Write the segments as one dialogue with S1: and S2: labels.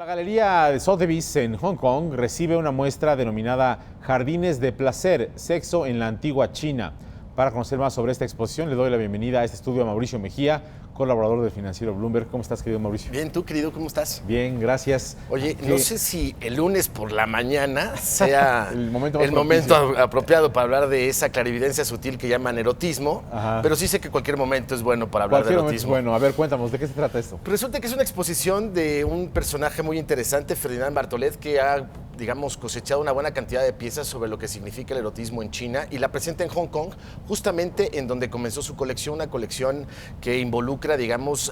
S1: La Galería de Sotheby's en Hong Kong recibe una muestra denominada Jardines de Placer, Sexo en la Antigua China. Para conocer más sobre esta exposición, le doy la bienvenida a este estudio a Mauricio Mejía, colaborador del financiero Bloomberg. ¿Cómo estás, querido Mauricio?
S2: Bien, ¿tú, querido? ¿Cómo estás?
S1: Bien, gracias.
S2: Oye, no sé si el lunes por la mañana sea
S1: el momento
S2: apropiado para hablar de esa clarividencia sutil que llaman erotismo, pero sí sé que cualquier momento es bueno para hablar de erotismo.
S1: Bueno, a ver, cuéntanos, ¿de qué se trata esto?
S2: Resulta que es una exposición de un personaje muy interesante, Ferdinand Barthollet, que ha, digamos, cosechado una buena cantidad de piezas sobre lo que significa el erotismo en China y la presenta en Hong Kong, justamente en donde comenzó su colección, una colección que involucra, digamos,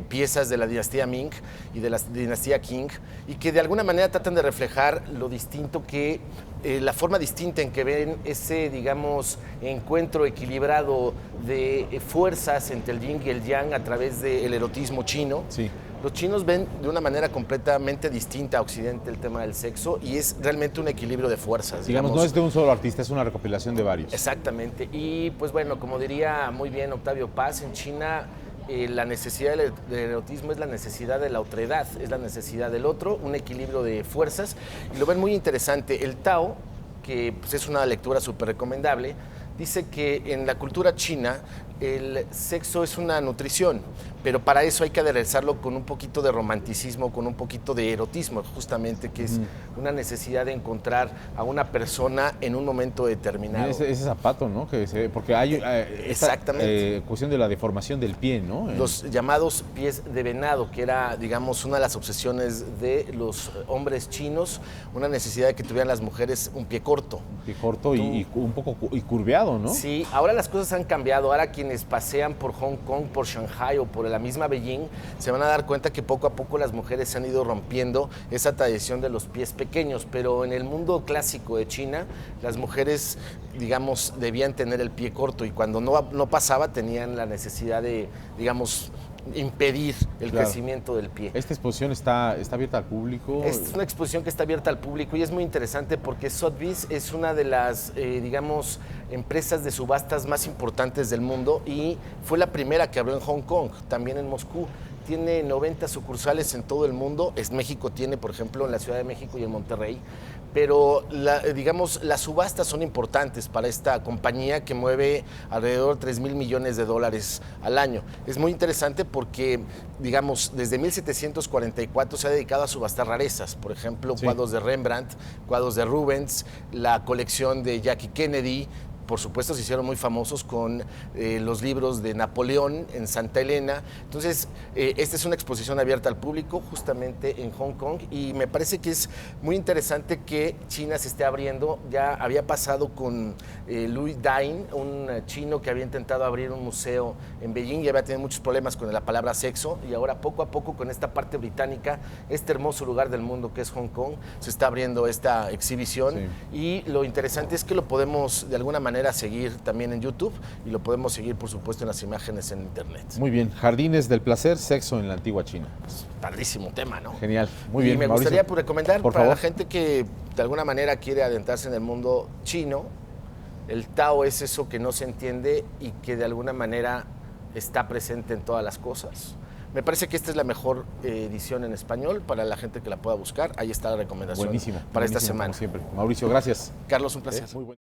S2: piezas de la dinastía Ming y de la dinastía Qing y que de alguna manera tratan de reflejar lo distinto que, la forma distinta en que ven ese, digamos, encuentro equilibrado de fuerzas entre el yin y el yang a través del erotismo chino.
S1: Sí.
S2: Los chinos ven de una manera completamente distinta a Occidente el tema del sexo y es realmente un equilibrio de fuerzas.
S1: Digamos, no es de un solo artista, es una recopilación de varios.
S2: Exactamente. Y pues bueno, como diría muy bien Octavio Paz, en China la necesidad del erotismo es la necesidad de la otredad, es la necesidad del otro, un equilibrio de fuerzas. Y lo ven muy interesante. El Tao, que pues, es una lectura súper recomendable, dice que en la cultura china el sexo es una nutrición, pero para eso hay que aderezarlo con un poquito de romanticismo, con un poquito de erotismo, justamente, que es una necesidad de encontrar a una persona en un momento determinado.
S1: Ese zapato, ¿no? Porque hay
S2: exactamente.
S1: Cuestión de la deformación del pie, ¿no?
S2: Los llamados pies de venado, que era, digamos, una de las obsesiones de los hombres chinos, una necesidad de que tuvieran las mujeres un pie corto.
S1: Un pie corto y un poco curveado, ¿no?
S2: Sí, ahora las cosas han cambiado. Ahora quienes pasean por Hong Kong, por Shanghai o por la misma Beijing, se van a dar cuenta que poco a poco las mujeres se han ido rompiendo esa tradición de los pies pequeños, pero en el mundo clásico de China, las mujeres, digamos, debían tener el pie corto y cuando no pasaba tenían la necesidad de, digamos, impedir el crecimiento del pie.
S1: ¿Esta exposición está abierta al público?
S2: Es una exposición que está abierta al público y es muy interesante porque Sotheby's es una de las, digamos, empresas de subastas más importantes del mundo y fue la primera que abrió en Hong Kong, también en Moscú. Tiene 90 sucursales en todo el mundo. México tiene, por ejemplo, en la Ciudad de México y en Monterrey. Pero, digamos, las subastas son importantes para esta compañía que mueve alrededor de 3,000 millones de dólares al año. Es muy interesante porque, digamos, desde 1744 se ha dedicado a subastar rarezas. Por ejemplo, cuadros de Rembrandt, cuadros de Rubens, la colección de Jackie Kennedy. Por supuesto, se hicieron muy famosos con los libros de Napoleón en Santa Elena. Entonces, esta es una exposición abierta al público justamente en Hong Kong y me parece que es muy interesante que China se esté abriendo. Ya había pasado con Louis Dain, un chino que había intentado abrir un museo en Beijing y había tenido muchos problemas con la palabra sexo y ahora poco a poco con esta parte británica, este hermoso lugar del mundo que es Hong Kong, se está abriendo esta exhibición y lo interesante es que lo podemos de alguna manera seguir también en YouTube y lo podemos seguir, por supuesto, en las imágenes en internet.
S1: Muy bien, Jardines del Placer, Sexo en la Antigua China.
S2: Padrísimo tema, ¿no?
S1: Genial, muy bien.
S2: Y me gustaría recomendar para la gente que de alguna manera quiere adentrarse en el mundo chino, el Tao es eso que no se entiende y que de alguna manera está presente en todas las cosas. Me parece que esta es la mejor edición en español para la gente que la pueda buscar. Ahí está la recomendación para esta semana.
S1: Como siempre. Mauricio, gracias.
S2: Carlos, un placer.
S1: Muy bueno.